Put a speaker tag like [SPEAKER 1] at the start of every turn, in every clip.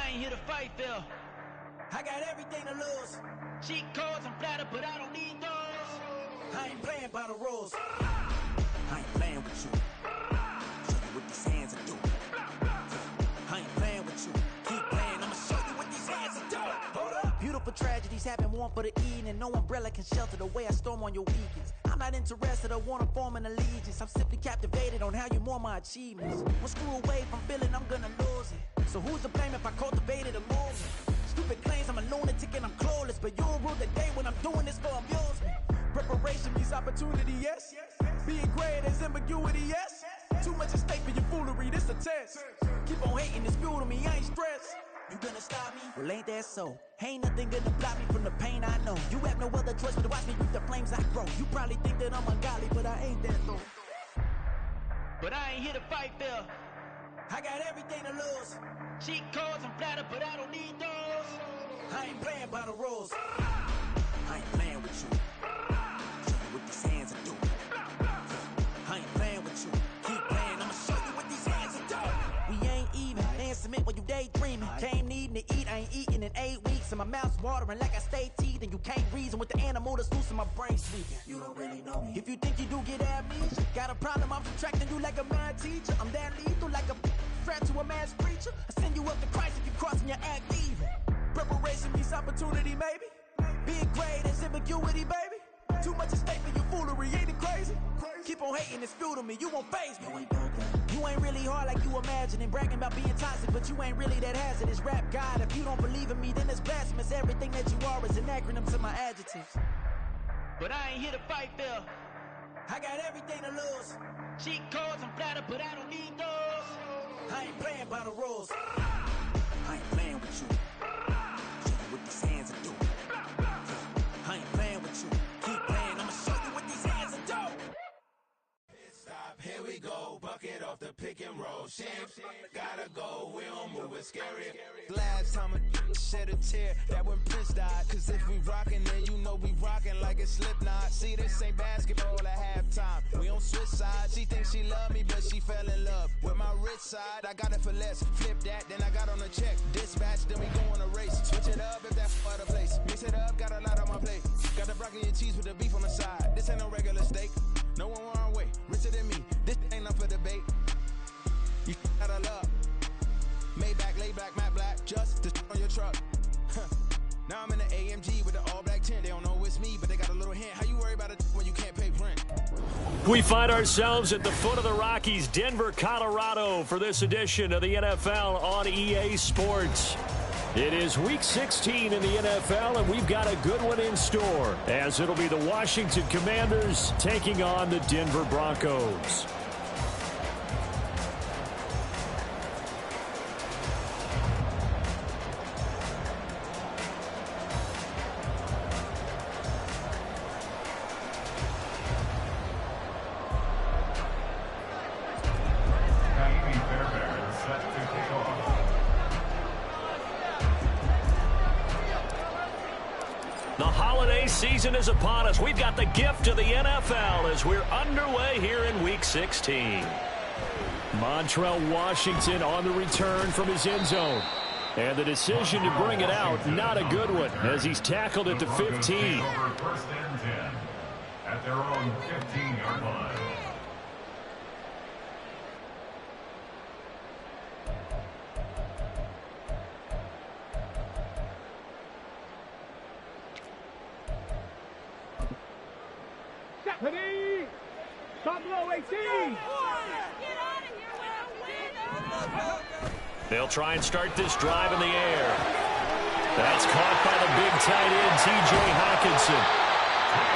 [SPEAKER 1] I ain't here to fight, Phil. I got everything to lose. Cheat codes and flatter, but I don't need those. I ain't playing by the rules. I ain't playing with you. Show you what these hands are doing. I ain't playing with you. Keep playing, I'ma show you what these hands are doing. Hold up. Beautiful tragedies happen, one for the evening. No umbrella can shelter the way I storm on your weekends. I'm not interested, I wanna form an allegiance. I'm simply captivated on how you more my achievements. One screw away from feeling I'm gonna lose it. So who's to blame if I cultivated a movement? Stupid claims I'm a lunatic and I'm clueless, but you'll rule the day when I'm doing this for amusement. Preparation means opportunity, yes. Being great is ambiguity, yes. Too much at stake for your foolery, this a test. Keep on hating, it's fuel to me, I ain't stressed. You gonna stop me? Well, ain't that so? Ain't nothing gonna block me from the pain I know. You have no other choice but to watch me reap the flames I grow. You probably think that I'm ungodly, but I ain't that though. But I ain't here to fight, Phil. I got everything to lose. Cheat codes and flatter, but I don't need those. I ain't playing by the rules. I ain't playing with you. Show you what these hands are doing. I ain't playing with you. Keep playing, I'ma show you what these hands are doing. We ain't even. They ain't submit when you daydreaming. Came needing to eat, I ain't eating in 8 weeks. And my mouth's watering like I stay teething. You can't reason with the animal that's loose in my brain sleeping. You don't really know me. If you think you do get amnesia, got a problem, I'm subtracting you like a mad teacher. I'm that lethal like a threat to a mass preacher. I send you up to Christ if you crossing your act even. Preparation means opportunity, maybe. Being great is ambiguity, baby. Too much at stake for your foolery, ain't it crazy? Keep on hating, it's fuel to me, you won't faze me. You ain't really hard like you imagining. Bragging about being toxic, but you ain't really that hazardous. Rap God, if you don't believe in me, then it's blasphemous. Everything that you are is an acronym to my adjectives. But I ain't here to fight, Phil. I got everything to lose. Cheat codes and flatter, but I don't need those. I ain't playing by the rules. I ain't playing with you. Show you what these hands are doing. I ain't playing with you. Keep playing, I'ma show you what these hands are doing.
[SPEAKER 2] Stop, here we go. Bucket off the pick and roll. Shit, gotta go. We don't move, it's scary.
[SPEAKER 3] Last time a shed a tear, that when Prince died. Cause if we rockin', then you know we rockin' like a Slipknot. See, this ain't basketball at halftime. We on switch sides. She thinks she love me, but she fell in love with my rich side. I got it for less. Flip that, then I got on a check. Dispatch, then we go on a race. Switch it up if that's for the place. Mix it up, got a lot on my plate. Got the broccoli and cheese with the beef on the side. This ain't no regular steak. No one wrong way, richer than me. This ain't up for debate. You out of love. Maybach, lay back, matte black, just to on your truck. Now I'm in the AMG with the all black tint. They don't know it's me, but they got a little hint. How you worry about it when you can't pay rent?
[SPEAKER 4] We find ourselves at the foot of the Rockies, Denver, Colorado, for this edition of the NFL on EA Sports. It is Week 16 in the NFL, and we've got a good one in store, as it'll be the Washington Commanders taking on the Denver Broncos. The holiday season is upon us. We've got the gift of the NFL as we're underway here in Week 16. Montrell Washington on the return from his end zone. And the decision to bring it out, not a good one, as he's tackled at the 15.
[SPEAKER 5] First and 10 at their own 15-yard line.
[SPEAKER 6] Top low, 18.
[SPEAKER 4] They'll try and start this drive in the air. That's caught by the big tight end, T.J. Hawkinson.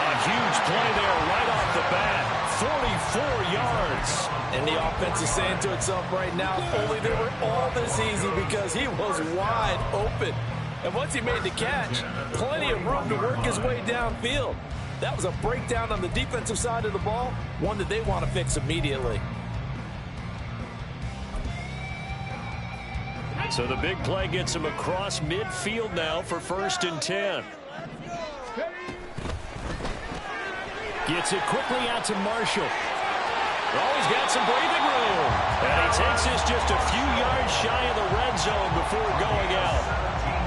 [SPEAKER 4] A huge play there right off the bat. 44 yards.
[SPEAKER 7] And the offense is saying to itself right now, only they were all this easy because he was wide open. And once he made the catch, plenty of room to work his way downfield. That was a breakdown on the defensive side of the ball, one that they want to fix immediately.
[SPEAKER 4] So the big play gets him across midfield now for 1st and 10. Gets it quickly out to Marshall. Oh, he's got some breathing room. And he takes this just a few yards shy of the red zone before going out.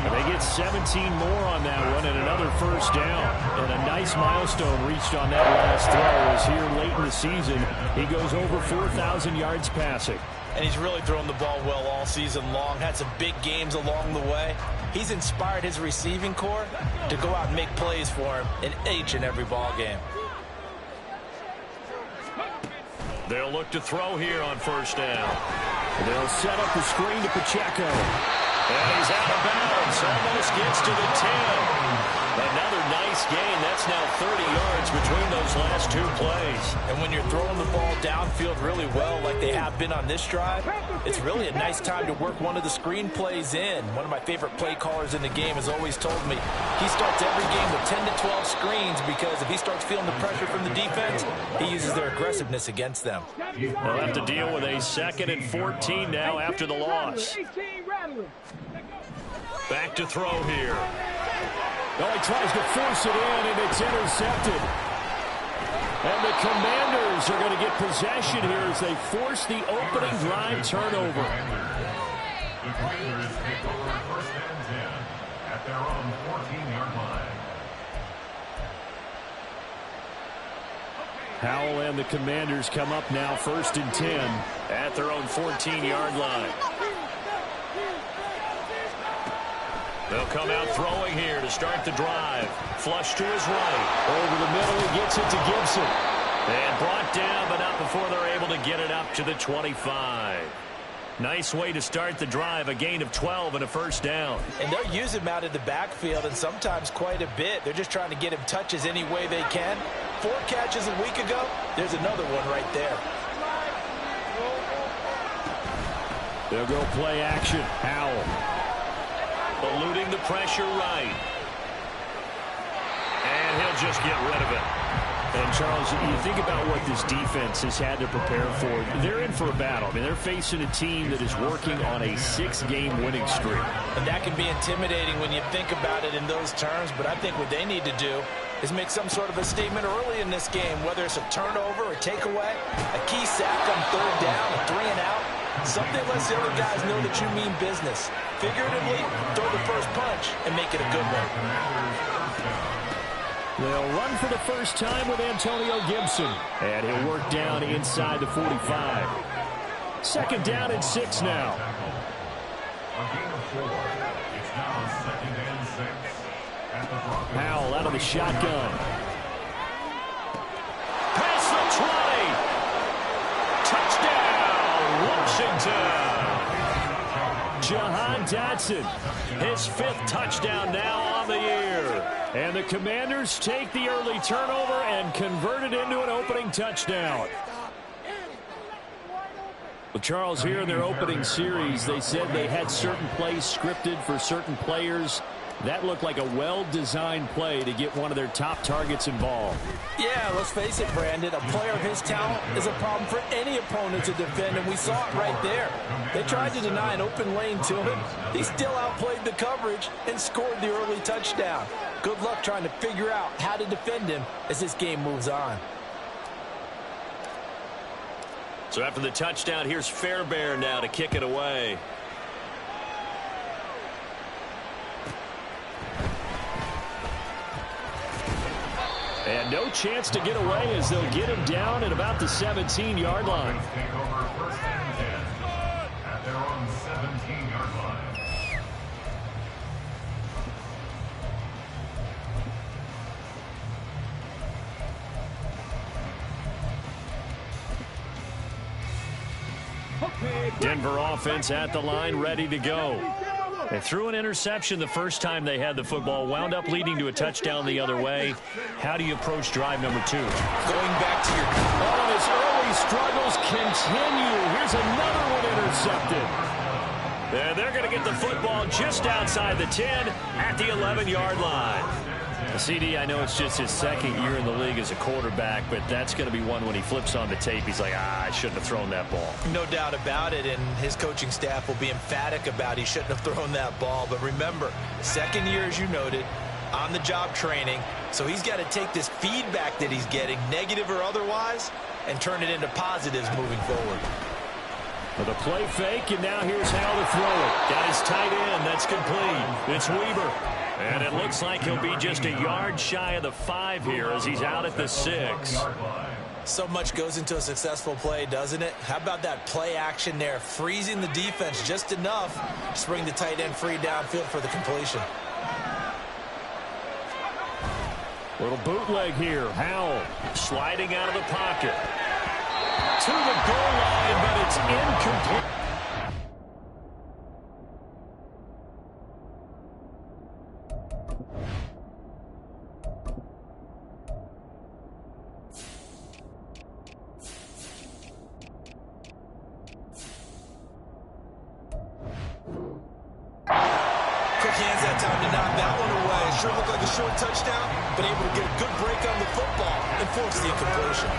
[SPEAKER 4] And they get 17 more on that one and another first down. And a nice milestone reached on that last throw as here late in the season, he goes over 4,000 yards passing.
[SPEAKER 7] And he's really thrown the ball well all season long. Had some big games along the way. He's inspired his receiving corps to go out and make plays for him in each and every ball game.
[SPEAKER 4] They'll look to throw here on first down. They'll set up the screen to Pacheco. And he's out of bounds. Almost gets to the 10. Another nice gain. That's now 30 yards between those last two plays.
[SPEAKER 7] And when you're throwing the ball downfield really well like they have been on this drive, it's really a nice time to work one of the screen plays in. One of my favorite play callers in the game has always told me he starts every game with 10 to 12 screens because if he starts feeling the pressure from the defense, he uses their aggressiveness against them.
[SPEAKER 4] They'll have to deal with a 2nd and 14 now after the loss. Back to throw here. Oh, he tries to force it in, and it's intercepted. And the Commanders are going to get possession here as they force the opening drive turnover.
[SPEAKER 5] The Commanders take over first and 10 at their own 14-yard line.
[SPEAKER 4] Howell and the Commanders come up now 1st and 10 at their own 14-yard line. They'll come out throwing here to start the drive. Flush to his right. Over the middle, he gets it to Gibson. And brought down, but not before they're able to get it up to the 25. Nice way to start the drive, a gain of 12 and a first down.
[SPEAKER 7] And they'll use him out of the backfield and sometimes quite a bit. They're just trying to get him touches any way they can. 4 catches a week ago. There's another one right there.
[SPEAKER 4] They'll go play action. Howell. Eluding the pressure right. And he'll just get rid of it. And, Charles, you think about what this defense has had to prepare for. They're in for a battle. I mean, they're facing a team that is working on a 6-game winning streak.
[SPEAKER 7] And that can be intimidating when you think about it in those terms. But I think what they need to do is make some sort of a statement early in this game, whether it's a turnover or a takeaway, a key sack on 3rd down, a 3 and out. Something lets the other guys know that you mean business. Figuratively, throw the first punch and make it a good one.
[SPEAKER 4] They'll run for the first time with Antonio Gibson. And he'll work down inside the 45. 2nd down and 6 now.
[SPEAKER 5] A gain of 4. It's now 2nd and 6 at the Broncos.
[SPEAKER 4] Howell out of the shotgun. Past the 20. Touchdown, Washington. Jahan Dotson, his 5th touchdown now on the year. And the Commanders take the early turnover and convert it into an opening touchdown. Well, Charles, here in their opening series, they said they had certain plays scripted for certain players. That looked like a well-designed play to get one of their top targets involved.
[SPEAKER 7] Yeah, let's face it, Brandon. A player of his talent is a problem for any opponent to defend, and we saw it right there. They tried to deny an open lane to him. He still outplayed the coverage and scored the early touchdown. Good luck trying to figure out how to defend him as this game moves on.
[SPEAKER 4] So after the touchdown, here's Fairbairn now to kick it away. And no chance to get away as they'll get him down at about the 17-yard line.
[SPEAKER 5] Take over first and 10 at their own 17-yard line.
[SPEAKER 4] Denver offense at the line, ready to go. They threw an interception the first time they had the football, wound up leading to a touchdown the other way. How do you approach drive number 2?
[SPEAKER 7] Going back to your...
[SPEAKER 4] Oh, his early struggles continue. Here's another one intercepted. And they're going to get the football just outside the 10 at the 11-yard line. CD, I know it's just his 2nd year in the league as a quarterback, but that's going to be one when he flips on the tape. He's like, I shouldn't have thrown that ball.
[SPEAKER 7] No doubt about it, and his coaching staff will be emphatic about he shouldn't have thrown that ball. But remember, 2nd year, as you noted, on-the-job training, so he's got to take this feedback that he's getting, negative or otherwise, and turn it into positives moving forward.
[SPEAKER 4] For the play fake, and now here's Hal to throw it. Got his tight end. That's complete. It's Weaver. And it looks like he'll be just a yard shy of the 5 here as he's out at the 6.
[SPEAKER 7] So much goes into a successful play, doesn't it? How about that play action there? Freezing the defense just enough to bring the tight end free downfield for the completion.
[SPEAKER 4] Little bootleg here. Howell sliding out of the pocket. To the goal line, but it's incomplete.
[SPEAKER 7] Quick hands that time to knock that one away. Sure looked like a short touchdown, but able to get a good break on the football and force the incompletion.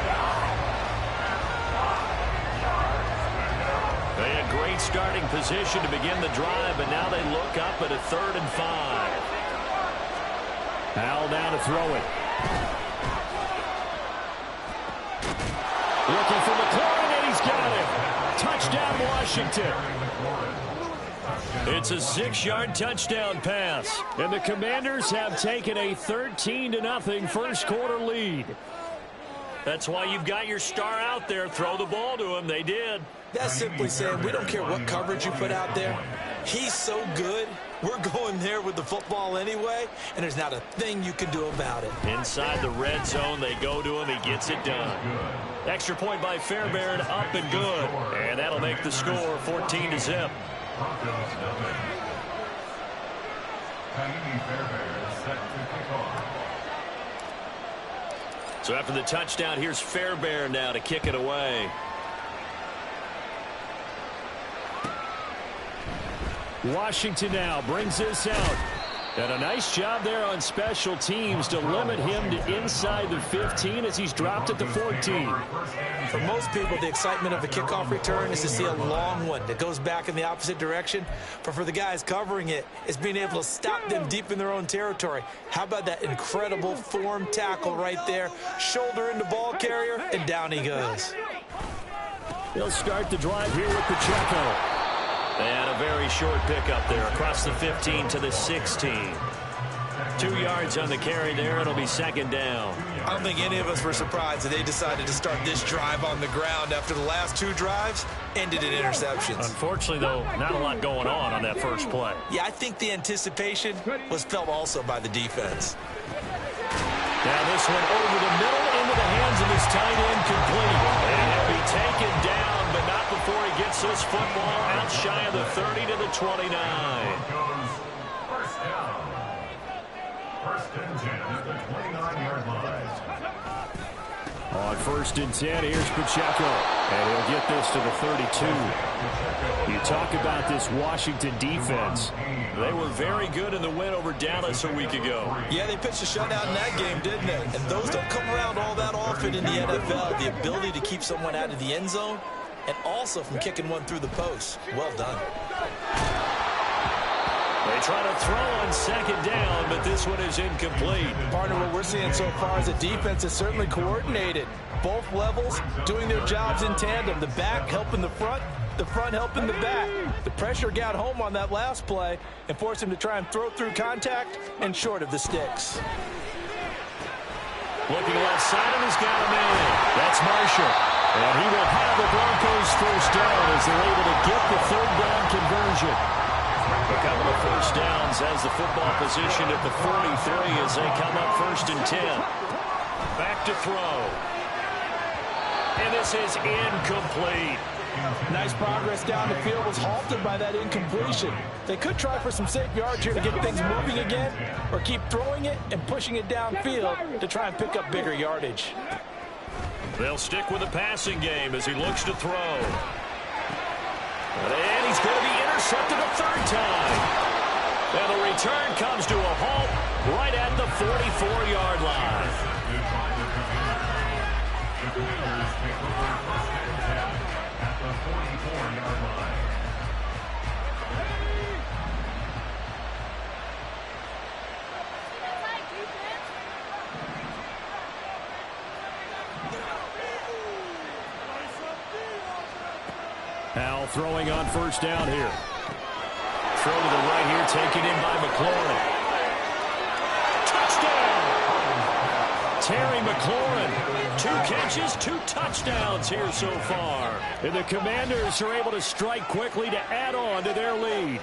[SPEAKER 4] They had great starting position to begin the drive, but now they look up at a 3rd and 5. Howell down to throw it. Looking for McLaurin, and he's got him. Touchdown, Washington. It's a 6-yard touchdown pass, and the Commanders have taken a 13-0 first quarter lead. That's why you've got your star out there. Throw the ball to him. They did.
[SPEAKER 7] That's simply saying we don't care what coverage you put out there. He's so good. We're going there with the football anyway, and there's not a thing you can do about it.
[SPEAKER 4] Inside the red zone, they go to him. He gets it done. Extra point by Fairbairn, up and good. And that'll make the score 14-0. So after the touchdown, here's Fairbairn now to kick it away. Washington now brings this out. And a nice job there on special teams to limit him to inside the 15 as he's dropped at the 14.
[SPEAKER 7] For most people, the excitement of a kickoff return is to see a long one that goes back in the opposite direction. But for the guys covering it, it's being able to stop them deep in their own territory. How about that incredible form tackle right there? Shoulder into ball carrier, and down he goes.
[SPEAKER 4] He'll start the drive here with Pacheco. They had a very short pickup there across the 15 to the 16. 2 yards on the carry there. It'll be 2nd down.
[SPEAKER 7] I don't think any of us were surprised that they decided to start this drive on the ground after the last 2 drives ended in interceptions.
[SPEAKER 4] Unfortunately, though, not a lot going on that first play.
[SPEAKER 7] Yeah, I think the anticipation was felt also by the defense.
[SPEAKER 4] Now this one over the middle into the hands of his tight end, complete. And he'll be taken down, but not before he gets this football out shy of the 30 to the 29.
[SPEAKER 5] First down. 1st and 10 at the 29-yard line.
[SPEAKER 4] On 1st and 10, here's Pacheco. And he'll get this to the 32. You talk about this Washington defense. They were very good in the win over Dallas a week ago.
[SPEAKER 7] Yeah, they pitched a shutout in that game, didn't they? And those don't come around all that often in the NFL. The ability to keep someone out of the end zone and also from kicking one through the post. Well done.
[SPEAKER 4] They try to throw on 2nd down, but this one is incomplete.
[SPEAKER 7] Partner, what we're seeing so far is the defense is certainly coordinated. Both levels doing their jobs in tandem. The back helping the front helping the back. The pressure got home on that last play and forced him to try and throw through contact and short of the sticks.
[SPEAKER 4] Looking left side, and he's got him in. That's Marshall. And he will have the Broncos first down as they're able to get the 3rd down conversion. A couple of first downs as the football position at the 43 as they come up 1st and 10. Back to throw. And this is incomplete.
[SPEAKER 7] Nice progress down the field, was halted by that incompletion. They could try for some safe yards here to get things moving again, or keep throwing it and pushing it downfield to try and pick up bigger yardage.
[SPEAKER 4] They'll stick with the passing game as he looks to throw. And he's going to be intercepted a 3rd time. And the return comes to a halt right at the 44-yard line. Howell Bell throwing on first down here. Throw to the right here, taken in by McLaurin. Touchdown! Terry McLaurin, 2 catches, 2 touchdowns here so far. And the Commanders are able to strike quickly to add on to their lead.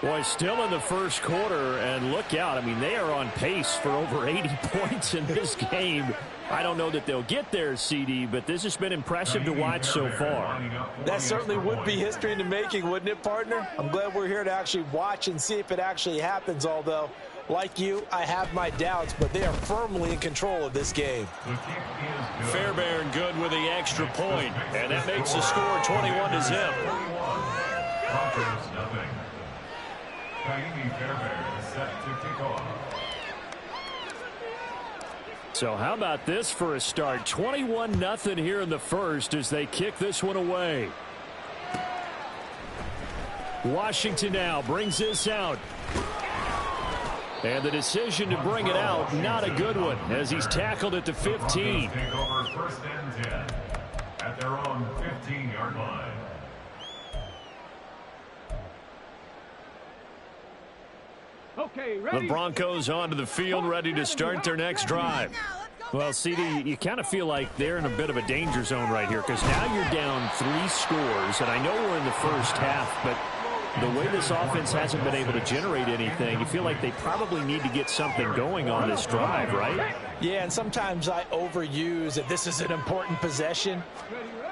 [SPEAKER 4] Boy, still in the first quarter, and look out. I mean, they are on pace for over 80 points in this game. I don't know that they'll get there, CD, but this has been impressive to watch so far.
[SPEAKER 7] That certainly would be history in the making, wouldn't it, partner? I'm glad we're here to actually watch and see if it actually happens, although, like you, I have my doubts, but they are firmly in control of this game.
[SPEAKER 4] Fairbairn good with the extra point, and that makes the score 21-0.
[SPEAKER 5] Broncos nothing. Fairbairn set to kick off.
[SPEAKER 4] So how about this for a start? 21-0 here in the first as they kick this one away. Washington now brings this out. And the decision to bring it out, not a good one, as he's tackled at the 15.
[SPEAKER 5] Take over first and 10 at their own 15-yard line.
[SPEAKER 6] Okay, ready.
[SPEAKER 4] The Broncos onto the field, ready to start their next drive. Well, CD, you kind of feel like they're in a bit of a danger zone right here because now you're down 3 scores, and I know we're in the first half, but the way this offense hasn't been able to generate anything, you feel like they probably need to get something going on this drive, right?
[SPEAKER 7] Yeah, and sometimes I overuse that this is an important possession,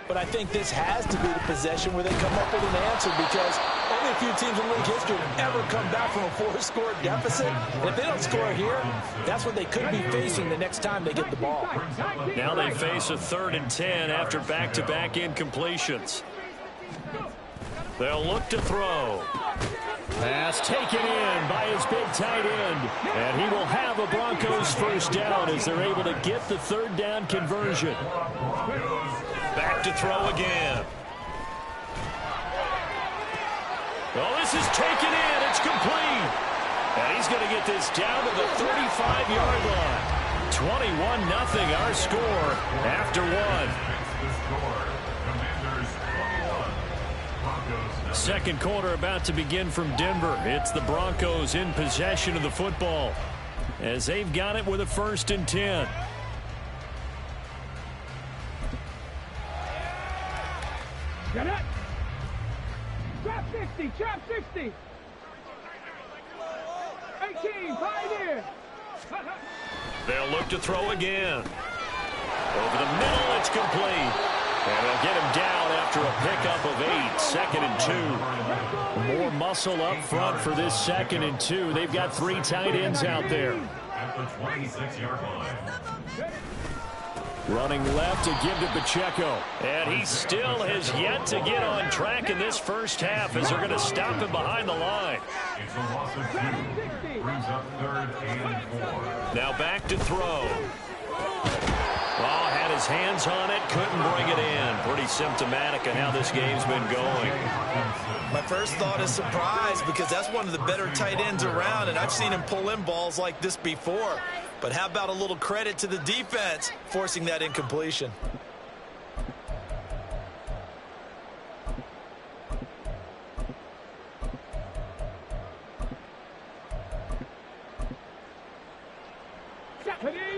[SPEAKER 7] but I think this has to be the possession where they come up with an answer because only a few teams in league history have ever come back from a 4-score deficit. And if they don't score here, that's what they could be facing the next time they get the ball.
[SPEAKER 4] Now they face a 3rd and 10 after back-to-back incompletions. They'll look to throw. Pass taken in by his big tight end. And he will have a Broncos first down as they're able to get the 3rd down conversion. Back to throw again. Oh, this is taken in. It's complete. And he's going to get this down to the 35-yard line. 21-0 our score after 1. Second quarter about to begin from Denver. It's the Broncos in possession of the football as they've got it with a 1st and 10.
[SPEAKER 6] Get it. Trap 60, trap 60. 18, pioneer.
[SPEAKER 4] They'll look to throw again. Over the middle, it's complete. And they'll get him down after a pickup of 8, 2nd and 2. More muscle up front for this 2nd and 2. They've got 3 tight ends out there.
[SPEAKER 5] At the 26-yard line.
[SPEAKER 4] Running left to give to Pacheco. And he still has yet to get on track in this first half as they're going to stop him behind the line.
[SPEAKER 5] It's a loss of 2. Brings up 3rd and 4.
[SPEAKER 4] Now back to throw. Oh, had his hands on it, couldn't bring it in. Pretty symptomatic of how this game's been going.
[SPEAKER 7] My first thought is surprise because that's one of the better tight ends around, and I've seen him pull in balls like this before. But how about a little credit to the defense forcing that incompletion?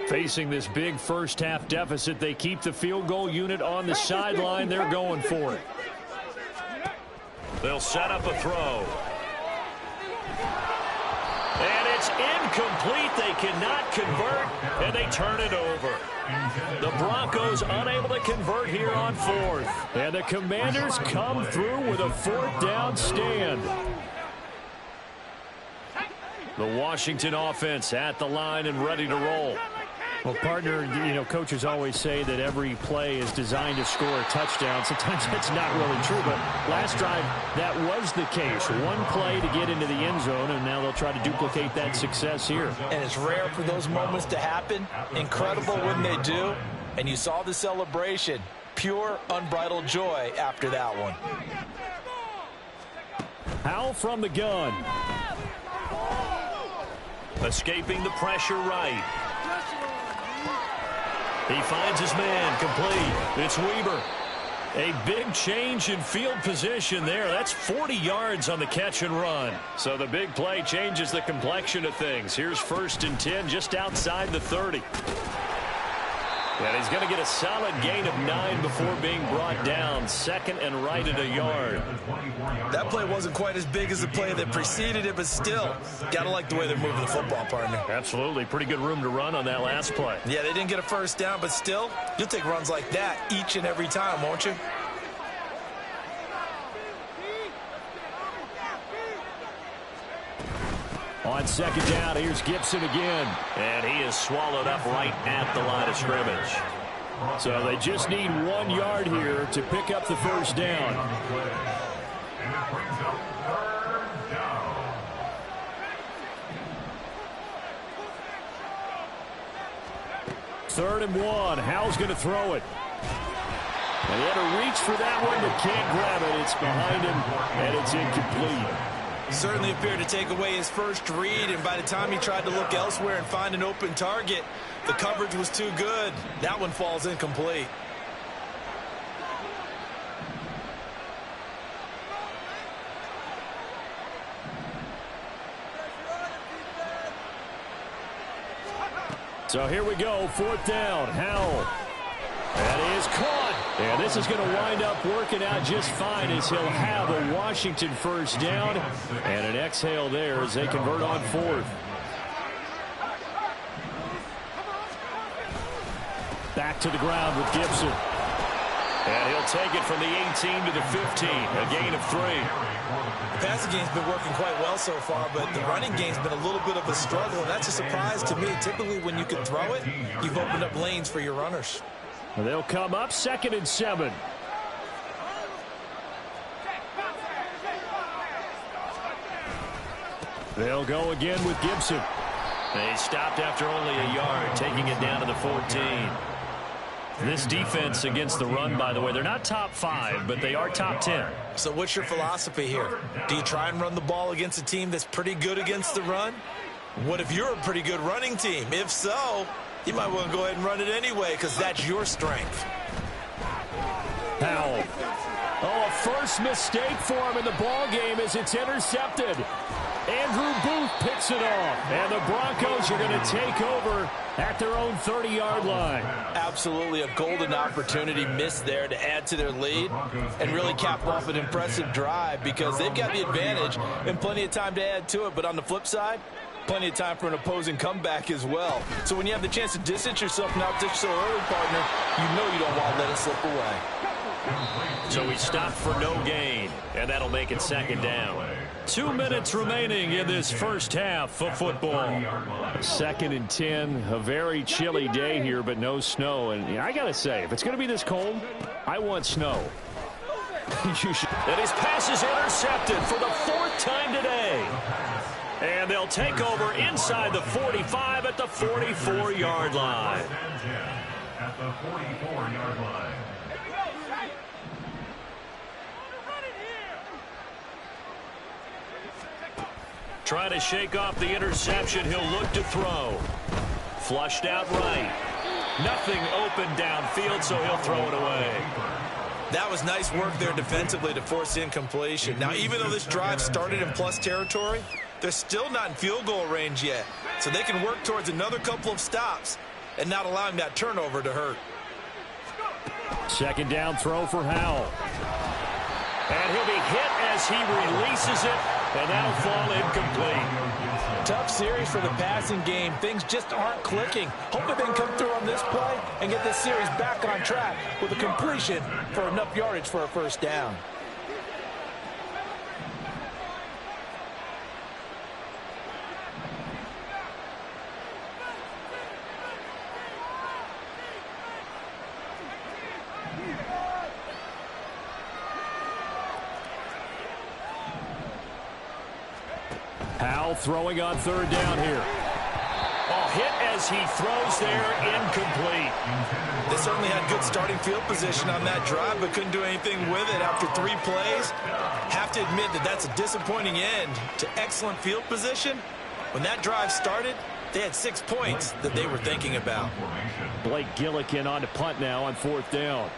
[SPEAKER 4] Facing this big first half deficit, they keep the field goal unit on the sideline. They're going for it. They'll set up a throw. And it's incomplete. They cannot convert, and they turn it over. The Broncos unable to convert here on 4th. And the Commanders come through with a 4th down stand. The Washington offense at the line and ready to roll. Well, partner, you know, coaches always say that every play is designed to score a touchdown. Sometimes that's not really true, but last drive, that was the case. One play to get into the end zone, and now they'll try to duplicate that success here.
[SPEAKER 7] And it's rare for those moments to happen. Incredible when they do. And you saw the celebration. Pure, unbridled joy after that one.
[SPEAKER 4] Howell from the gun. Escaping the pressure right. He finds his man complete. It's Weber. A big change in field position there. That's 40 yards on the catch and run. So the big play changes the complexion of things. Here's 1st and 10 just outside the 30. And he's going to get a solid gain of 9 before being brought down. 2nd and right at a yard.
[SPEAKER 7] That play wasn't quite as big as the play that preceded it, but still, got to like the way they're moving the football, partner.
[SPEAKER 4] Absolutely. Pretty good room to run on that last play.
[SPEAKER 7] Yeah, they didn't get a first down, but still, you'll take runs like that each and every time, won't you?
[SPEAKER 4] On 2nd down, here's Gibson again. And he is swallowed up right at the line of scrimmage. So they just need 1 yard here to pick up the first down.
[SPEAKER 5] And it brings up 3rd down.
[SPEAKER 4] 3rd and 1. Howell's going to throw it. And he had to reach for that one, but can't grab it. It's behind him, and it's incomplete.
[SPEAKER 7] Certainly appeared to take away his first read, and by the time he tried to look elsewhere and find an open target, the coverage was too good. That one falls incomplete.
[SPEAKER 4] So here we go, 4th down. Howell. That is caught. And this is going to wind up working out just fine as he'll have a Washington first down. And an exhale there as they convert on 4th. Back to the ground with Gibson. And he'll take it from the 18 to the 15. A gain of 3.
[SPEAKER 7] The passing game's been working quite well so far, but the running game's been a little bit of a struggle, and that's a surprise to me. Typically, when you can throw it, you've opened up lanes for your runners.
[SPEAKER 4] They'll come up 2nd and 7. They'll go again with Gibson. They stopped after only a yard, taking it down to the 14. This defense against the run, by the way, they're not top 5, but they are top 10.
[SPEAKER 7] So what's your philosophy here? Do you try and run the ball against a team that's pretty good against the run? What if you're a pretty good running team? If so, you might want to go ahead and run it anyway because that's your strength.
[SPEAKER 4] Howell. Oh, a first mistake for him in the ball game as it's intercepted. Andrew Booth picks it off, and the Broncos are going to take over at their own 30-yard line.
[SPEAKER 7] Absolutely a golden opportunity missed there to add to their lead and really cap off an impressive drive because they've got the advantage and plenty of time to add to it. But on the flip side, plenty of time for an opposing comeback as well. So when you have the chance to distance yourself and outdish so early, partner, you know you don't want to let it slip away.
[SPEAKER 4] So he stopped for no gain, and that'll make it 2nd down. 2 minutes remaining in this first half of football. 2nd and 10, a very chilly day here, but no snow. And I got to say, if it's going to be this cold, I want snow. You should. And his pass is intercepted for the 4th time today. And they'll take over inside the 45 at the 44-yard line.
[SPEAKER 5] At the 44-yard line.
[SPEAKER 4] Trying to shake off the interception. He'll look to throw. Flushed out right. Nothing open downfield, so he'll throw it away.
[SPEAKER 7] That was nice work there defensively to force incompletion. Now, even though this drive started in plus territory, they're still not in field goal range yet. So they can work towards another couple of stops and not allowing that turnover to hurt.
[SPEAKER 4] 2nd down throw for Howell. And he'll be hit as he releases it, and that'll fall incomplete.
[SPEAKER 7] Tough series for the passing game. Things just aren't clicking. Hopefully they can come through on this play and get this series back on track with a completion for enough yardage for a first down.
[SPEAKER 4] Howell throwing on 3rd down here. Oh, hit as he throws there, incomplete.
[SPEAKER 7] They certainly had good starting field position on that drive, but couldn't do anything with it after 3 plays. Have to admit that that's a disappointing end to excellent field position. When that drive started, they had 6 points that they were thinking about.
[SPEAKER 4] Blake Gillikin on to punt now on 4th down.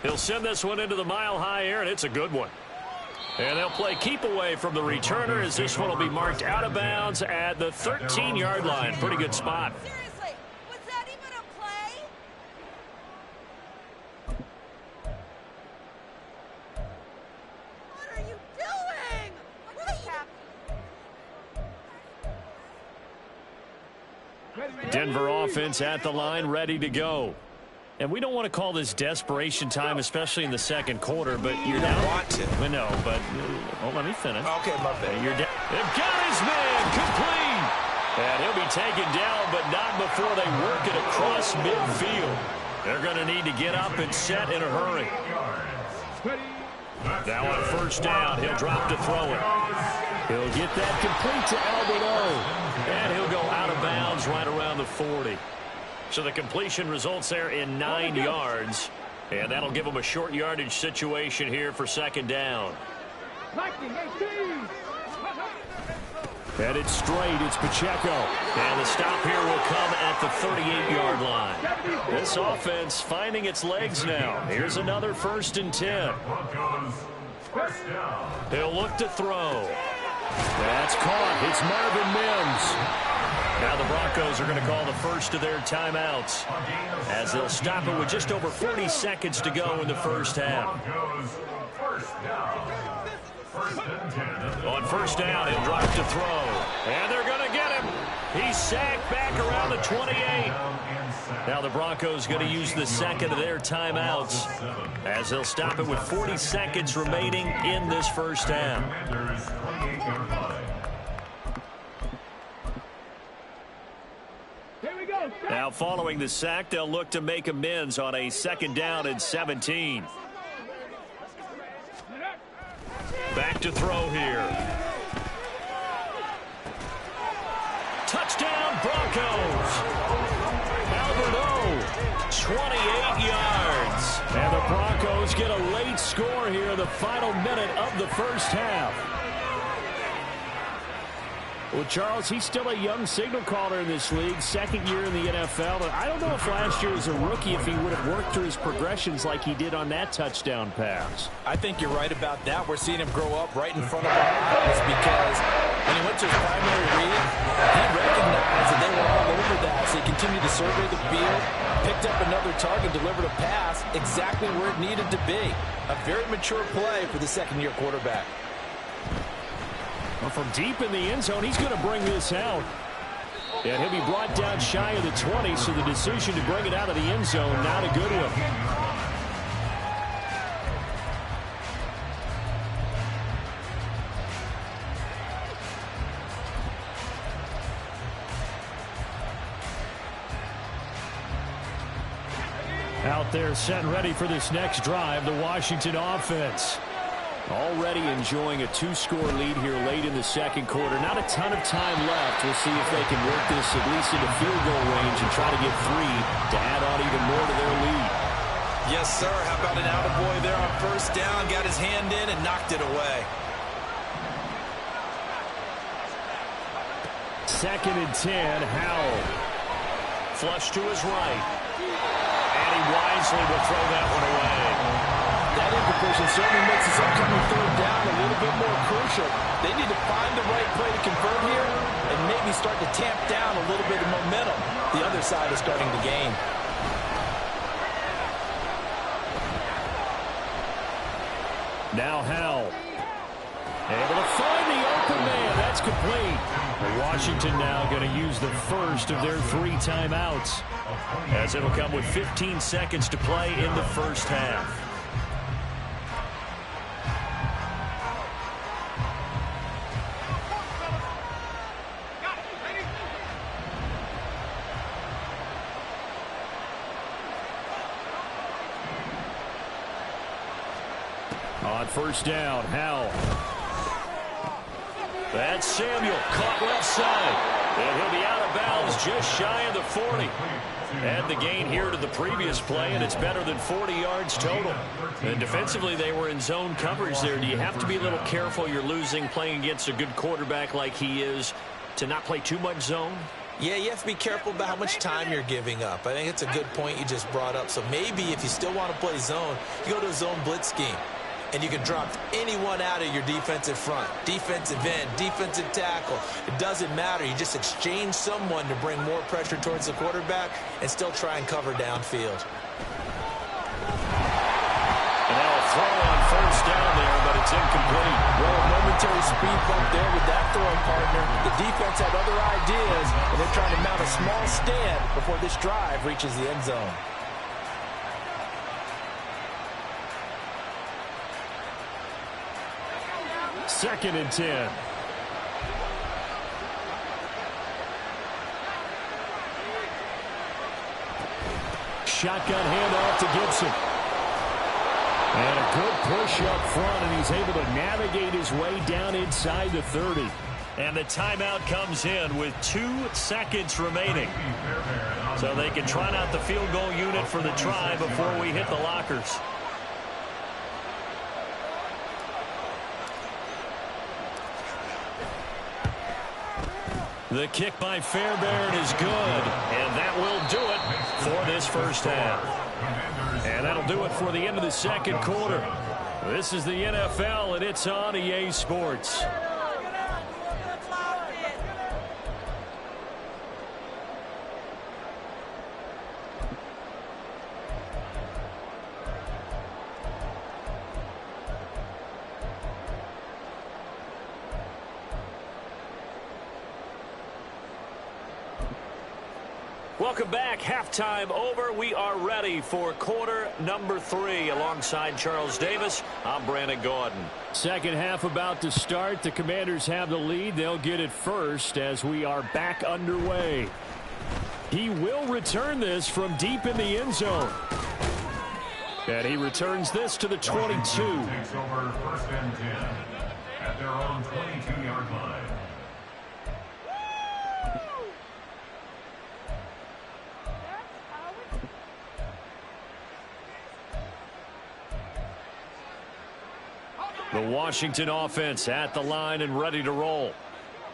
[SPEAKER 4] He'll send this one into the mile-high air, and it's a good one. And they'll play keep away from the returner as this one will be marked out of bounds at the 13-yard line. Pretty good spot.
[SPEAKER 8] Seriously, was that even a play? What are you doing? What just happened?
[SPEAKER 4] Denver offense at the line, ready to go. And we don't want to call this desperation time, especially in the second quarter, but you're down.
[SPEAKER 3] Want to.
[SPEAKER 4] We know, but let me finish.
[SPEAKER 3] Okay, my bad.
[SPEAKER 4] You're down. They've got his man complete. And he'll be taken down, but not before they work it across midfield. They're going to need to get up and set in a hurry. Now on first down, he'll drop to throw it. He'll get that complete to Albert O. And he'll go out of bounds right around the 40. So the completion results there in 9 yards. And that'll give them a short yardage situation here for second down. Headed straight, it's Pacheco. And the stop here will come at the 38-yard line. This offense finding its legs now. Here's another 1st and 10. He'll look to throw. That's caught. It's Marvin Mims. Now the Broncos are going to call the first of their timeouts as they'll stop it with just over 40 seconds to go in the first half. On first down, he'll drop to throw. And they're going to get him. He's sacked back around the 28. Now the Broncos going to use the second of their timeouts as they'll stop it with 40 seconds remaining in this first half. Now following the sack, they'll look to make amends on a 2nd down and 17. Back to throw here. Touchdown Broncos. Albert O, 28 yards. And the Broncos get a late score here in the final minute of the first half. Well, Charles, he's still a young signal caller in this league, 2nd year in the NFL. And I don't know if last year as a rookie if he would have worked through his progressions like he did on that touchdown pass.
[SPEAKER 7] I think you're right about that. We're seeing him grow up right in front of our eyes because when he went to his primary read, he recognized that they were all over that. So he continued to survey the field, picked up another target, delivered a pass exactly where it needed to be. A very mature play for the 2nd-year quarterback.
[SPEAKER 4] Well, from deep in the end zone, he's going to bring this out. And he'll be brought down shy of the 20, so the decision to bring it out of the end zone, not a good one. Out there set and ready for this next drive, the Washington offense. Already enjoying a 2-score lead here late in the second quarter. Not a ton of time left. We'll see if they can work this at least into field goal range and try to get 3 to add on even more to their lead.
[SPEAKER 3] Yes, sir. How about an attaboy there on first down? Got his hand in and knocked it away.
[SPEAKER 4] 2nd and 10, Howell. Flush to his right. And he wisely will throw that one away.
[SPEAKER 7] That imprecision certainly makes this upcoming 3rd down a little bit more crucial. They need to find the right play to convert here and maybe start to tamp down a little bit of momentum. The other side is starting to gain.
[SPEAKER 4] Now Howell. Able to find the open man. That's complete. Washington now going to use the first of their 3 timeouts as it'll come with 15 seconds to play in the first half. On first down, Howell. That's Samuel, caught left side. And he'll be out of bounds just shy of the 40. Add the gain here to the previous play, and it's better than 40 yards total. And defensively, they were in zone coverage there. Do you have to be a little careful? You're losing, playing against a good quarterback like he is, to not play too much zone?
[SPEAKER 7] Yeah, you have to be careful about how much time you're giving up. I think it's a good point you just brought up. So maybe if you still want to play zone, you go to a zone blitz scheme. And you can drop anyone out of your defensive front. Defensive end, defensive tackle. It doesn't matter. You just exchange someone to bring more pressure towards the quarterback and still try and cover downfield.
[SPEAKER 4] And now a throw on first down there, but it's incomplete.
[SPEAKER 7] Well, a momentary speed bump there with that throwing partner. The defense had other ideas, and they're trying to mount a small stand before this drive reaches the end zone.
[SPEAKER 4] Second and 10. Shotgun handoff to Gibson. And a good push up front, and he's able to navigate his way down inside the 30. And the timeout comes in with 2 seconds remaining. So they can try out the field goal unit for the try before we hit the lockers. The kick by Fairbairn is good, and that will do it for this first half. And that'll do it for the end of the second quarter. This is the NFL, and it's on EA Sports. Welcome back. Halftime over. We are ready for quarter number 3. Alongside Charles Davis, I'm Brandon Gordon. Second half about to start. The Commanders have the lead. They'll get it first as we are back underway. He will return this from deep in the end zone. And he returns this to the 22.
[SPEAKER 5] Takes over first and 10 at their own 22-yard line.
[SPEAKER 4] The Washington offense at the line and ready to roll.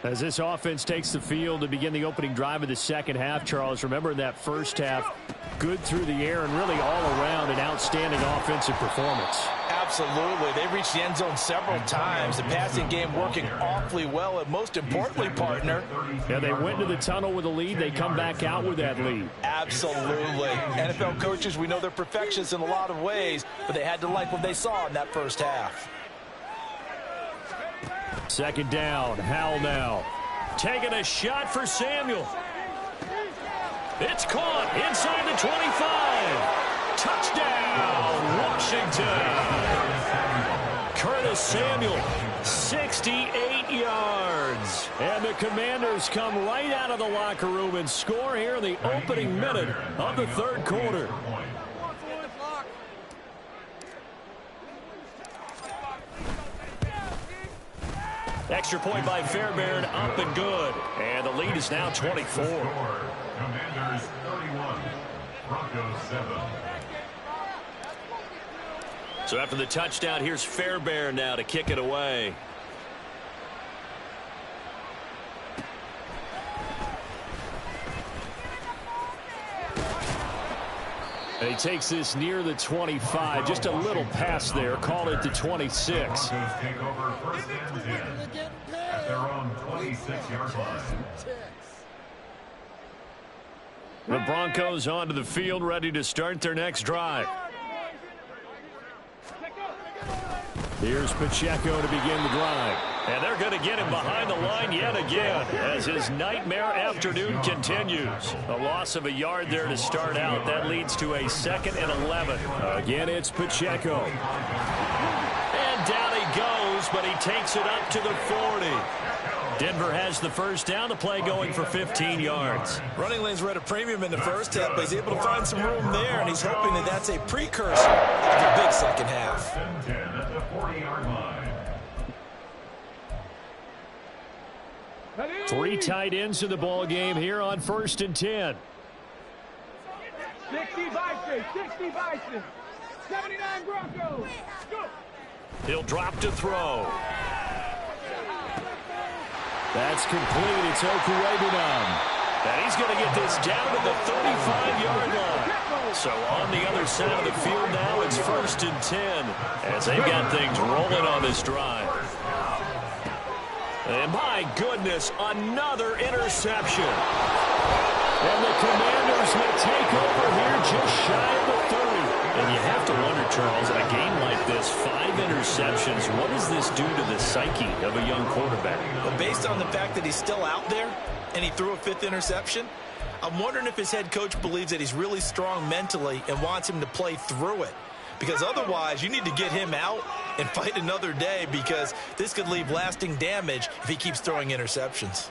[SPEAKER 4] As this offense takes the field to begin the opening drive of the second half, Charles, remember in that first half, good through the air and really all around an outstanding offensive performance.
[SPEAKER 7] Absolutely. They reached the end zone several times. The passing game working awfully well, and most importantly, partner.
[SPEAKER 4] Yeah, they went to the tunnel with a lead. They come back out with that lead.
[SPEAKER 7] Absolutely. NFL coaches, we know they're perfectionists in a lot of ways, but they had to like what they saw in that first half.
[SPEAKER 4] Second down, Howell now. Taking a shot for Samuel. It's caught inside the 25. Touchdown, Washington. Curtis Samuel, 68 yards. And the Commanders come right out of the locker room and score here in the opening minute of the third quarter. Extra point by Fairbairn, up and good. And the lead is now 24.
[SPEAKER 5] Commanders 31, Broncos 7.
[SPEAKER 4] So after the touchdown, here's Fairbairn now to kick it away. And he takes this near the 25. Just a little pass there. Call it the 26.
[SPEAKER 5] Broncos take over first and 10 at their own 26-yard line.
[SPEAKER 4] The Broncos onto the field, ready to start their next drive. Here's Pacheco to begin the drive. And they're going to get him behind the line yet again as his nightmare afternoon continues. A loss of a yard there to start out. That leads to a 2nd and 11. Again, it's Pacheco. And down he goes, but he takes it up to the 40. Denver has the first down. The play going for 15 yards.
[SPEAKER 7] Running lanes were at a premium in the first half, but he's able to find some room there, and he's hoping that that's a precursor of a big second half.
[SPEAKER 5] 10 at the 40-yard line.
[SPEAKER 4] 3 tight ends in the ball game here on 1st and 10.
[SPEAKER 6] 60 Bison, 60 Bison, 79 Broncos. Go.
[SPEAKER 4] He'll drop to throw. That's complete. It's Okurebunom. And he's going to get this down to the 35-yard line. So on the other side of the field now, it's 1st and 10 as they've got things rolling on this drive. And my goodness, another interception. And the Commanders may take over here just shy of the 30. And you have to wonder, Charles, in a game like this, 5 interceptions, what does this do to the psyche of a young quarterback?
[SPEAKER 7] Well, based on the fact that he's still out there and he threw a 5th interception, I'm wondering if his head coach believes that he's really strong mentally and wants him to play through it. Because otherwise, you need to get him out and fight another day, because this could leave lasting damage if he keeps throwing interceptions.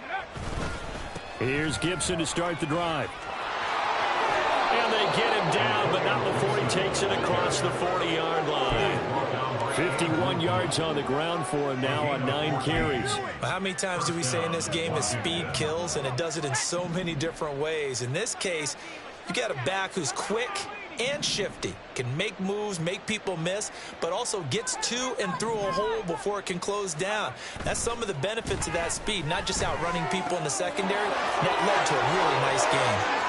[SPEAKER 4] Here's Gibson to start the drive. And they get him down, but not before he takes it across the 40-yard line. 51 yards on the ground for him now on 9 carries.
[SPEAKER 7] Well, how many times do we say in this game that speed kills, and it does it in so many different ways? In this case, you got a back who's quick and shifty, can make moves, make people miss, but also gets to and through a hole before it can close down. That's some of the benefits of that speed, not just outrunning people in the secondary. That led to a really nice game.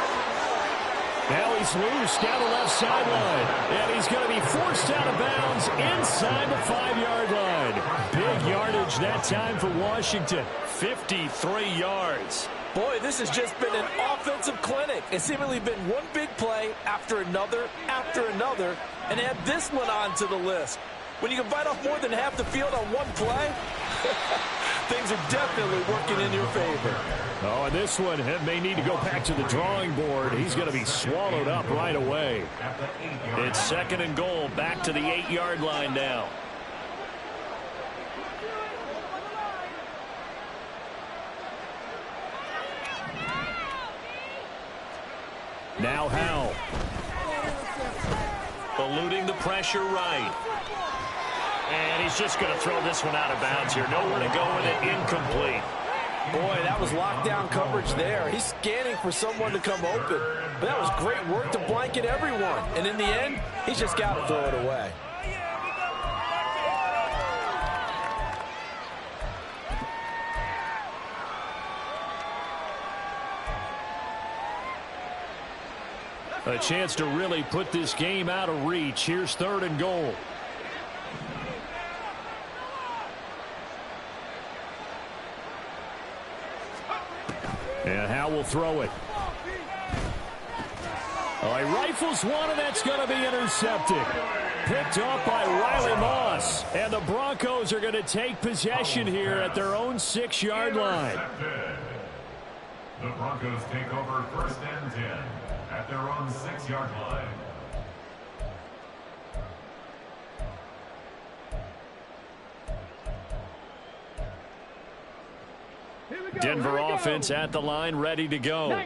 [SPEAKER 4] Now he's loose down the left sideline, and he's going to be forced out of bounds inside the 5-yard line. Big yardage that time for Washington, 53 yards.
[SPEAKER 7] Boy, this has just been an offensive clinic. It's seemingly been one big play after another, and add this one on to the list. When you can bite off more than half the field on one play, things are definitely working in your favor.
[SPEAKER 4] Oh, and this one may need to go back to the drawing board. He's going to be swallowed up right away. It's 2nd and goal, back to the 8-yard line now. Now Howell. Eluding the pressure right. And he's just going to throw this one out of bounds here. Nowhere to go with it. Incomplete.
[SPEAKER 7] Boy, that was lockdown coverage there. He's scanning for someone to come open. But that was great work to blanket everyone. And in the end, he's just got to throw it away.
[SPEAKER 4] A chance to really put this game out of reach. Here's 3rd and goal. And Howell will throw it. Oh, he rifles one, and that's going to be intercepted. Picked up by Riley Moss. And the Broncos are going to take possession here at their own 6-yard line.
[SPEAKER 5] The Broncos take over 1st and 10 at their own 6-yard line.
[SPEAKER 4] Denver offense at the line, ready to go.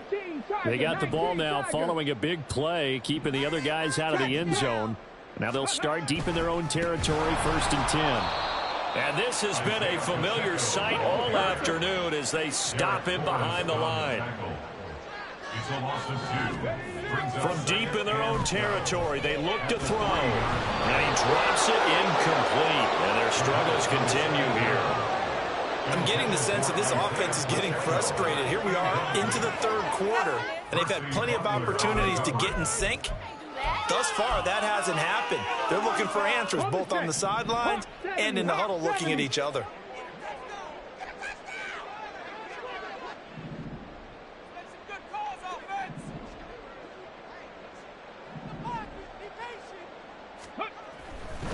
[SPEAKER 4] They got the ball now following a big play, keeping the other guys out of the end zone. Now they'll start deep in their own territory, 1st and 10. And this has been a familiar sight all afternoon as they stop him behind the line. From deep in their own territory, they look to throw. And he drops it incomplete. And their struggles continue here.
[SPEAKER 7] I'm getting the sense that this offense is getting frustrated. Here we are into the 3rd quarter, and they've had plenty of opportunities to get in sync. Thus far, that hasn't happened. They're looking for answers both on the sidelines and in the huddle looking at each other.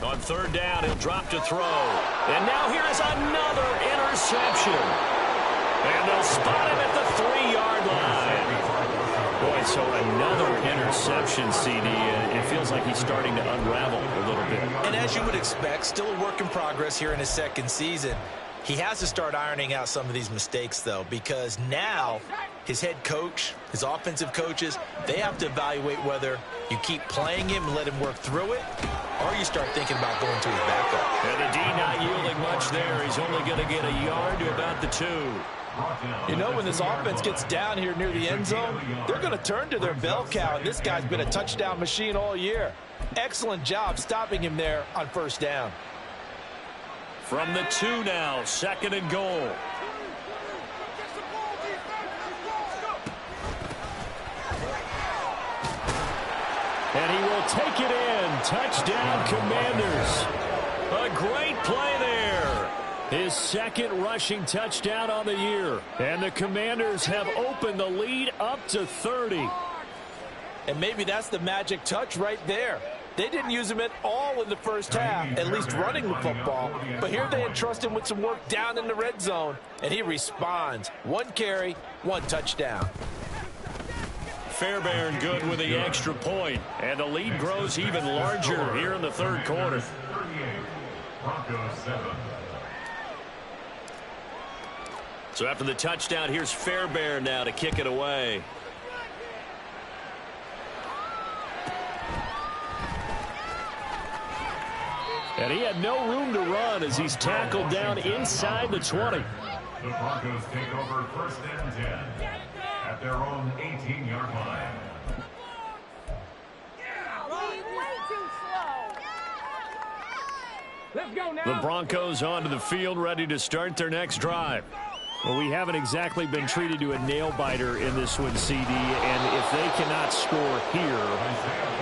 [SPEAKER 4] On 3rd down, he'll drop to throw. And now here is another interception. And they'll spot him at the 3-yard line. Boy, so another interception, CD. It feels like he's starting to unravel a little bit.
[SPEAKER 7] And as you would expect, still a work in progress here in his 2nd season. He has to start ironing out some of these mistakes, though, because now his head coach, his offensive coaches, they have to evaluate whether you keep playing him and let him work through it, or you start thinking about going to his backup.
[SPEAKER 4] And the D not yielding much there. He's only going to get a yard to about the 2.
[SPEAKER 7] You know, when this offense gets down here near the end zone, they're going to turn to their bell cow, and this guy's been a touchdown machine all year. Excellent job stopping him there on 1st down.
[SPEAKER 4] From the 2 now, 2nd and goal. And he will take it in. Touchdown, Commanders. A great play there. His second rushing touchdown on the year. And the Commanders have opened the lead up to 30.
[SPEAKER 7] And maybe that's the magic touch right there. They didn't use him at all in the first half, at least running the football. But here they entrust him with some work down in the red zone, and he responds. 1 carry, 1 touchdown.
[SPEAKER 4] Fairbairn good with the extra point, and the lead grows even larger here in the third quarter. So after the touchdown, here's Fairbairn now to kick it away. And he had no room to run as he's tackled down inside the 20.
[SPEAKER 5] The Broncos take over 1st and 10 at their own 18-yard line.
[SPEAKER 8] Way too slow.
[SPEAKER 6] Let's go now.
[SPEAKER 4] The Broncos onto the field, ready to start their next drive. Well, we haven't exactly been treated to a nail-biter in this one, CD, and if they cannot score here,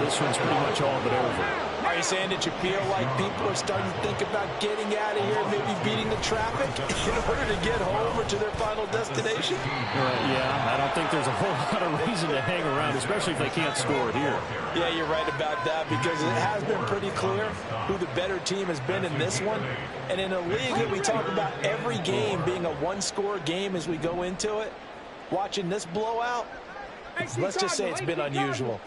[SPEAKER 4] this one's pretty much all but over.
[SPEAKER 7] Are you saying that you feel like people are starting to think about getting out of here, maybe beating the traffic in order to get home or to their final destination?
[SPEAKER 4] Yeah, I don't think there's a whole lot of reason to hang around, especially if they can't score here.
[SPEAKER 7] Yeah, you're right about that, because it has been pretty clear who the better team has been in this one. And in a league that we talk about every game being a one-score game as we go into it, watching this blowout, let's just say it's been unusual.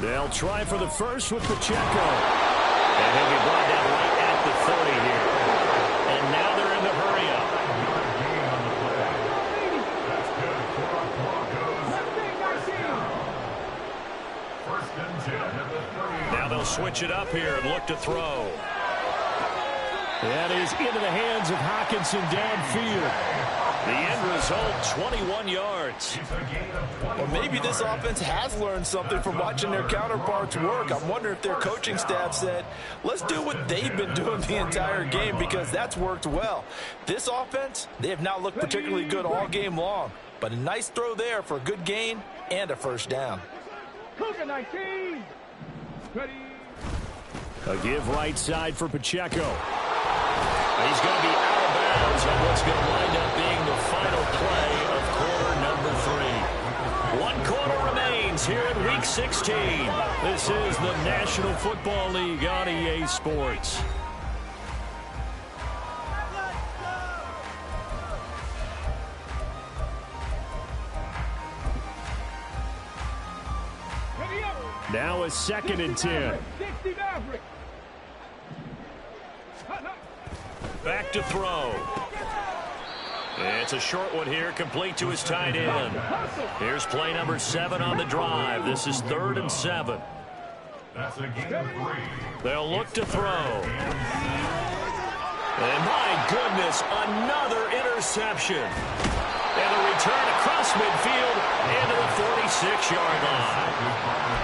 [SPEAKER 4] They'll try for the first with Pacheco. And he'll be brought down right at the 30 here. And now they're in the hurry-up. Now they'll switch it up here and look to throw. That is into the hands of Hockenson downfield. The end result, 21 yards.
[SPEAKER 7] Well, maybe this offense has learned something from watching their counterparts work. I'm wondering if their coaching staff said, let's do what they've been doing the entire game, because that's worked well. This offense, they have not looked particularly good all game long, but a nice throw there for a good gain and a first down.
[SPEAKER 6] Cougar 19. Ready.
[SPEAKER 4] A give right side for Pacheco. He's going to be out of bounds on what's going to wind up being the final play of quarter number 3. 1 quarter remains here in Week 16. This is the National Football League on EA Sports. Now a 2nd and 10. Back to throw. It's a short one here, complete to his tight end. Here's play number 7 on the drive. This is 3rd and 7.
[SPEAKER 5] That's a gain of 3.
[SPEAKER 4] They'll look to throw. And my goodness, another interception. And a return across midfield into the 46-yard line.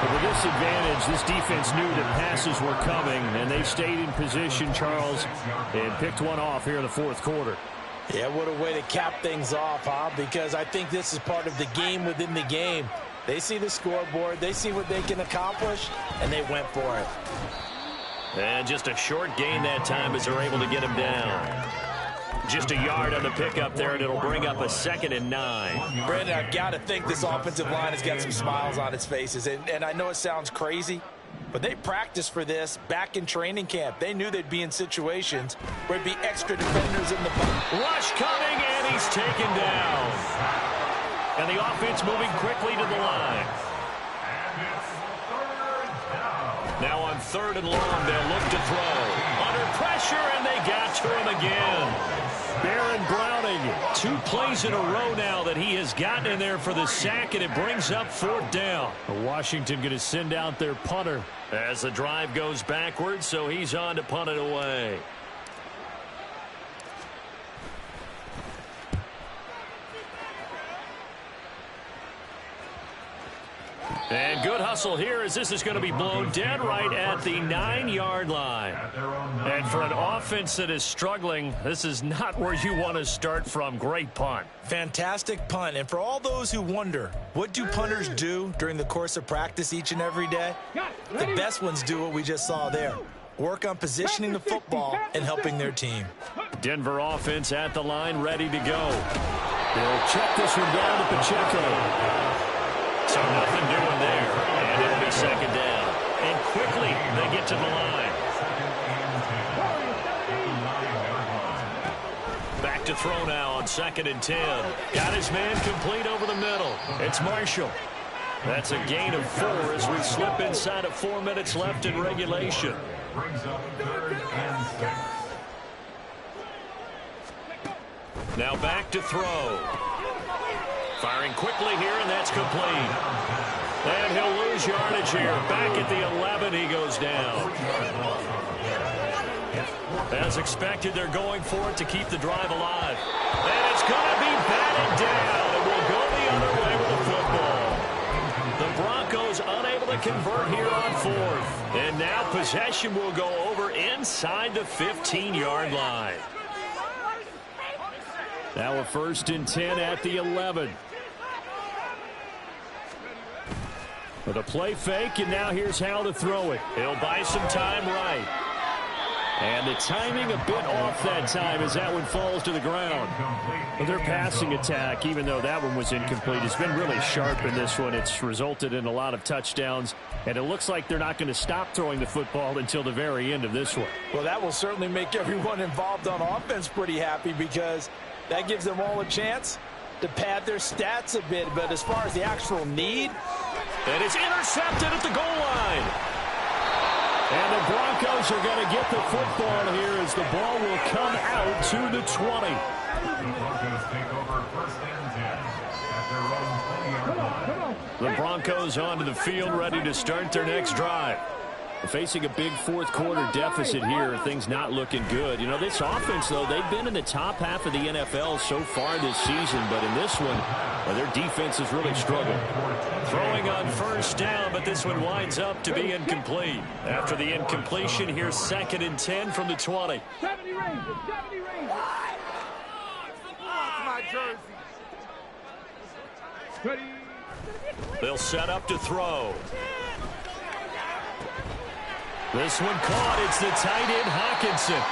[SPEAKER 4] But with this advantage, this defense knew that passes were coming, and they stayed in position, Charles, and picked one off here in the 4th quarter.
[SPEAKER 7] Yeah, what a way to cap things off, huh? Because I think this is part of the game within the game. They see the scoreboard, they see what they can accomplish, and they went for it.
[SPEAKER 4] And just a short gain that time as they're able to get him down. Just a yard on the pickup there, and it'll bring up a 2nd and 9.
[SPEAKER 7] Brandon, I've got to think this offensive line has got some smiles on its faces. And I know it sounds crazy, but they practiced for this back in training camp. They knew they'd be in situations where there'd be extra defenders in the box.
[SPEAKER 4] Rush coming, and he's taken down. And the offense moving quickly to the line. Now on 3rd and long, they'll look to throw. Under pressure, and they got to him again. Baron Browning, 2 plays in a row now that he has gotten in there for the sack, and it brings up 4th down. Washington going to send out their punter as the drive goes backwards, so he's on to punt it away. And good hustle here as this is going to be blown dead right at the 9-yard line. And for an offense that is struggling, this is not where you want to start from. Great punt.
[SPEAKER 7] Fantastic punt. And for all those who wonder, what do punters do during the course of practice each and every day? The best ones do what we just saw there. Work on positioning the football and helping their team.
[SPEAKER 4] Denver offense at the line, ready to go. They'll check this one down to Pacheco. So nothing doing there, and it'll be second down. And quickly, they get to the line. Back to throw now on 2nd and 10. Got his man complete over the middle. It's Marshall. That's a gain of 4 as we slip inside of 4 minutes left in regulation.
[SPEAKER 5] Brings up 3rd and 6.
[SPEAKER 4] Now back to throw. Firing quickly here, and that's complete. And he'll lose yardage here. Back at the 11, he goes down. As expected, they're going for it to keep the drive alive. And it's going to be batted down, and we'll go the other way with the football. The Broncos unable to convert here on 4th. And now possession will go over inside the 15-yard line. Now a 1st and 10 at the 11. With a play fake, and now here's how to throw it. He'll buy some time right. And the timing a bit off that time as that one falls to the ground. But their passing attack, even though that one was incomplete, has been really sharp in this one. It's resulted in a lot of touchdowns, and it looks like they're not going to stop throwing the football until the very end of this one.
[SPEAKER 7] Well, that will certainly make everyone involved on offense pretty happy because that gives them all a chance to pad their stats a bit. But as far as the actual need,
[SPEAKER 4] and it's intercepted at the goal line. And the Broncos are going to get the football here as the ball will come out to the 20.
[SPEAKER 5] The Broncos take over 1st and 10 at their own 20-yard line.
[SPEAKER 4] The Broncos onto the field, ready to start their next drive. Facing a big 4th quarter deficit here, things not looking good. You know, this offense, though, they've been in the top half of the NFL so far this season, but in this one, their defense has really struggled. Throwing on 1st down, but this one winds up to be incomplete. After the incompletion, here's 2nd and 10 from the 20.
[SPEAKER 6] 70 Rangers, 70 Rangers. My jersey.
[SPEAKER 4] They'll set up to throw. This one caught. It's the tight end, Hawkinson.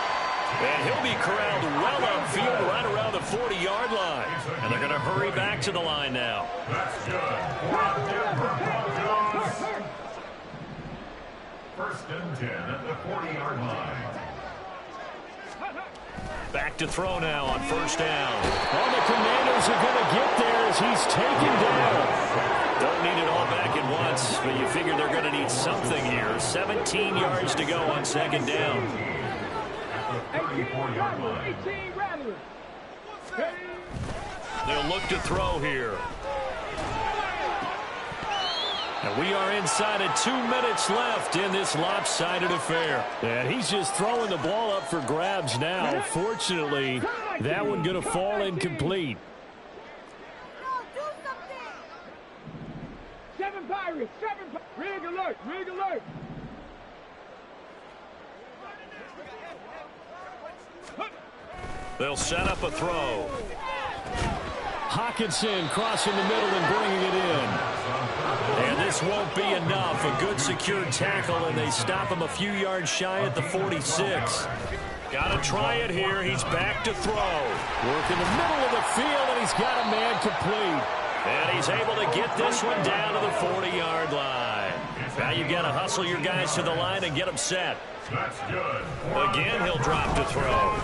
[SPEAKER 4] And he'll be corralled well upfield right around the 40-yard line. And they're going to hurry back to the line now.
[SPEAKER 5] That's good. Denver Broncos. 1st and 10 at the 40-yard line.
[SPEAKER 4] Back to throw now on 1st down. Well, the Commanders are going to get there as he's taken down. Don't need it all back at once, but you figure they're going to need something here. 17 yards to go on 2nd down.
[SPEAKER 5] At the 34-yard line.
[SPEAKER 4] They'll look to throw here. And we are inside of 2 minutes left in this lopsided affair. And he's just throwing the ball up for grabs now. Fortunately, that one going to fall incomplete.
[SPEAKER 6] 7 Pirates, 7 Pirates. Rig alert, rig alert.
[SPEAKER 4] They'll set up a throw. Hawkinson crossing the middle and bringing it in. And this won't be enough. A good secure tackle, and they stop him a few yards shy at the 46. Got to try it here. He's back to throw. Work in the middle of the field, and he's got a man complete. And he's able to get this one down to the 40-yard line. Now you've got to hustle your guys to the line and get them set.
[SPEAKER 5] That's good.
[SPEAKER 4] Again, he'll drop to throw.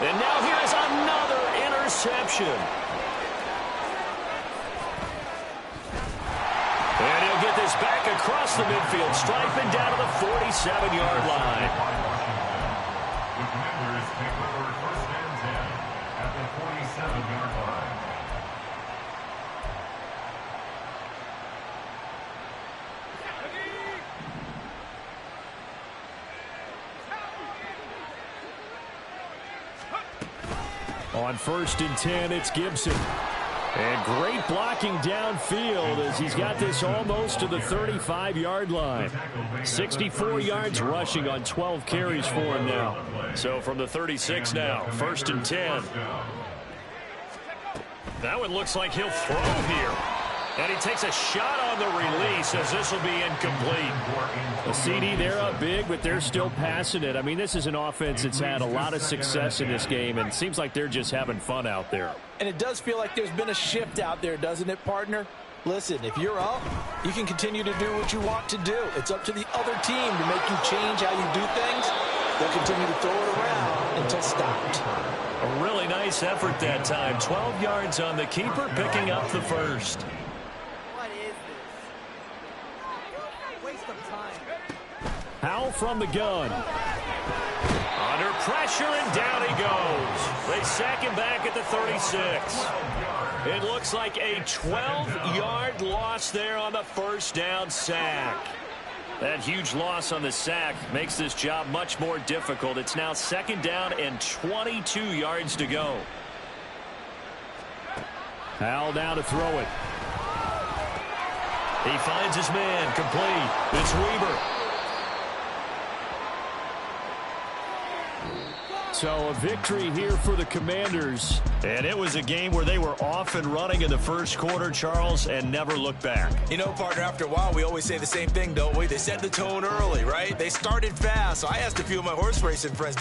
[SPEAKER 4] And now here's another interception. And he'll get this back across the midfield stripe and down to the 47-yard line.
[SPEAKER 5] The Commanders take over 1st and 10 at the 47-yard line.
[SPEAKER 4] On 1st and 10, it's Gibson. And great blocking downfield as he's got this almost to the 35-yard line. 64 yards rushing on 12 carries for him now. So from the 36 now, 1st and 10. That one looks like he'll throw here. And he takes a shot on the release as this will be incomplete. The CD, they're up big, but they're still passing it. I mean, this is an offense that's had a lot of success in this game, and it seems like they're just having fun out there.
[SPEAKER 7] And it does feel like there's been a shift out there, doesn't it, partner? Listen, if you're up, you can continue to do what you want to do. It's up to the other team to make you change how you do things. They'll continue to throw it around until stopped.
[SPEAKER 4] A really nice effort that time. 12 yards on the keeper, picking up the first. Howell from the gun. Under pressure, and down he goes. They sack him back at the 36. It looks like a 12-yard loss there on the first down sack. That huge loss on the sack makes this job much more difficult. It's now 2nd down and 22 yards to go. Howell now to throw it. He finds his man, complete. It's Weber. So a victory here for the Commanders. And it was a game where they were off and running in the first quarter, Charles, and never looked back.
[SPEAKER 3] You know, partner, after a while, we always say the same thing, don't we? They set the tone early, right? They started fast. So I asked a few of my horse racing friends, do you